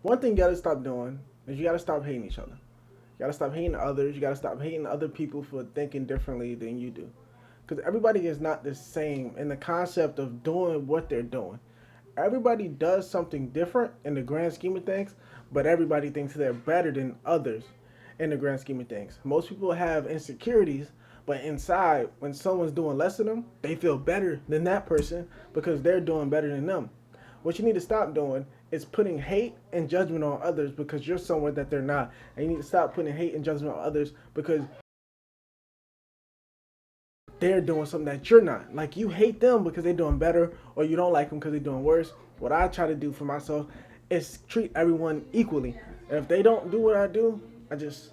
One thing you gotta stop doing is you gotta stop hating each other. You gotta stop hating others. You gotta stop hating other people for thinking differently than you do. Because everybody is not the same in the concept of doing what they're doing. Everybody does something different in the grand scheme of things, but everybody thinks they're better than others in the grand scheme of things. Most people have insecurities, but inside, when someone's doing less than them, they feel better than that person because they're doing better than them. What you need to stop doing is putting hate and judgment on others because you're somewhere that they're not. And you need to stop putting hate and judgment on others because they're doing something that you're not. Like you hate them because they're doing better, or you don't like them because they're doing worse. What I try to do for myself is treat everyone equally. And if they don't do what I do, I just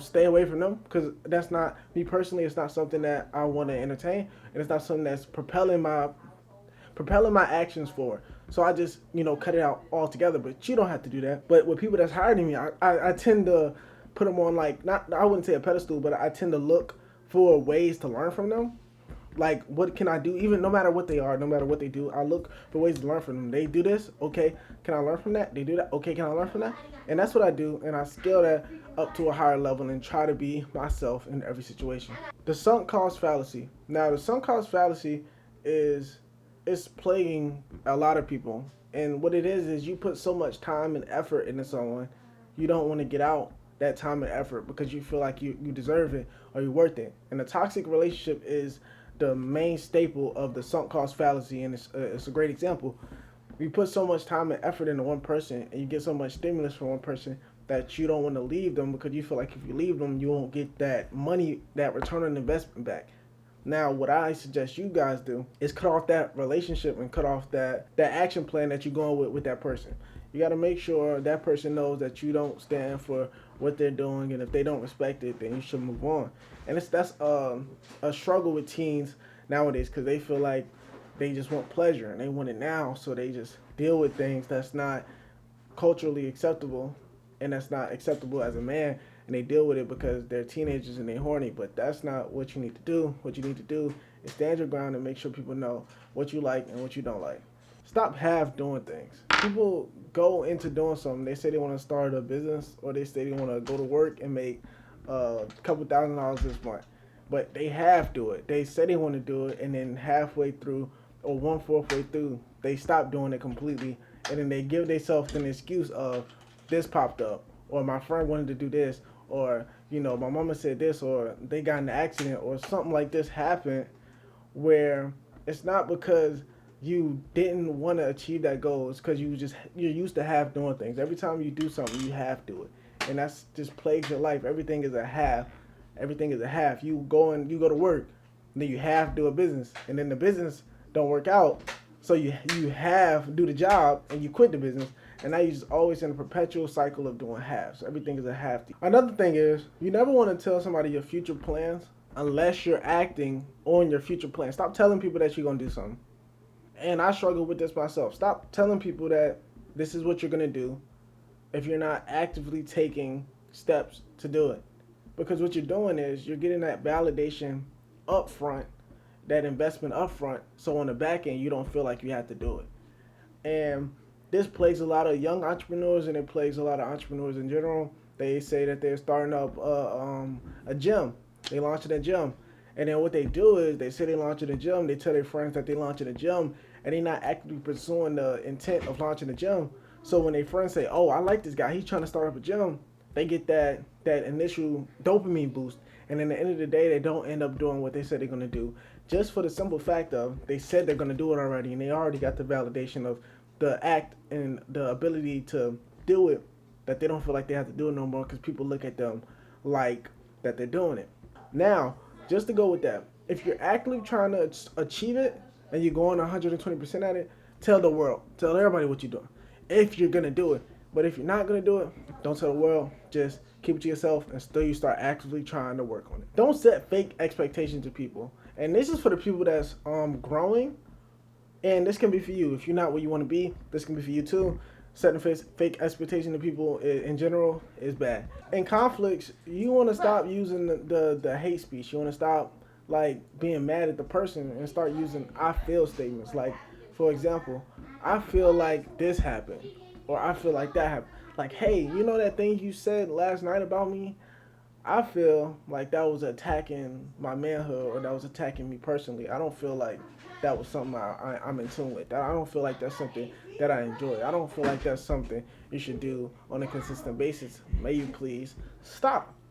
stay away from them because that's not me personally. It's not something that I want to entertain, and it's not something that's propelling my actions forward. So I just cut it out altogether. But you don't have to do that. But with people that's higher than me, I tend to put them on like not I wouldn't say a pedestal, but I tend to look for ways to learn from them. Like, what can I do? Even no matter what they are, no matter what they do, I look for ways to learn from them. They do this, okay, can I learn from that? They do that, okay, can I learn from that? And that's what I do, and I scale that up to a higher level and try to be myself in every situation. The sunk cost fallacy. Now, the sunk cost fallacy is it's plaguing a lot of people. And what it is you put so much time and effort into someone, you don't want to get out that time and effort because you feel like you deserve it or you're worth it. And a toxic relationship is the main staple of the sunk cost fallacy, and it's a great example. You put so much time and effort into one person, and you get so much stimulus from one person that you don't want to leave them because you feel like if you leave them, you won't get that money, that return on investment back. Now, what I suggest you guys do is cut off that relationship and cut off that action plan that you're going with that person. You got to make sure that person knows that you don't stand for what they're doing, and if they don't respect it, then you should move on. And that's a struggle with teens nowadays because they feel like they just want pleasure and they want it now, so they just deal with things that's not culturally acceptable and that's not acceptable as a man, and they deal with it because they're teenagers and they're horny. But that's not what you need to do. What you need to do is stand your ground and make sure people know what you like and what you don't like. Stop half doing things. People go into doing something. They say they want to start a business, or they say they want to go to work and make a couple $1,000s this month, but they half do it. They say they want to do it, and then halfway through or 1/4 way through, they stop doing it completely, and then they give themselves an excuse of this popped up, or my friend wanted to do this, or my mama said this, or they got in an accident, or something like this happened, where it's not because you didn't want to achieve that goal. It's because you're used to half doing things. Every time you do something, you half do it, and that's just plagues your life. Everything is a half. Everything is a half. You go to work, and then you half do a business, and then the business don't work out, so you half do the job and you quit the business, and now you're just always in a perpetual cycle of doing halves. So everything is a half. Another thing is you never want to tell somebody your future plans unless you're acting on your future plans. Stop telling people that you're gonna do something. And I struggle with this myself. Stop telling people that this is what you're going to do if you're not actively taking steps to do it. Because what you're doing is you're getting that validation up front, that investment up front, so on the back end you don't feel like you have to do it. And this plagues a lot of young entrepreneurs, and it plagues a lot of entrepreneurs in general. They say that they're starting up a gym. They launched a gym. And then what they do is they say they launch in a gym. They tell their friends that they launch in a gym, and they're not actively pursuing the intent of launching a gym. So when their friends say, "Oh, I like this guy. He's trying to start up a gym," they get that initial dopamine boost, and at the end of the day, they don't end up doing what they said they're gonna do, just for the simple fact of they said they're gonna do it already, and they already got the validation of the act and the ability to do it, that they don't feel like they have to do it no more because people look at them like that they're doing it. Now, just to go with that, if you're actively trying to achieve it and you're going 120% at it, tell the world, tell everybody what you're doing, if you're going to do it. But if you're not going to do it, don't tell the world. Just keep it to yourself until you start actively trying to work on it. Don't set fake expectations to people. And this is for the people that's growing. And this can be for you. If you're not where you want to be, this can be for you too. Setting fake expectations to people in general is bad. In conflicts, you want to stop using the hate speech. You want to stop like being mad at the person and start using I feel statements. Like, for example, I feel like this happened, or I feel like that happened. like, hey, you know that thing you said last night about me? I feel like that was attacking my manhood or that was attacking me personally. I don't feel like that was something I'm in tune with. I don't feel like that's something that I enjoy. I don't feel like that's something you should do on a consistent basis. May you please stop.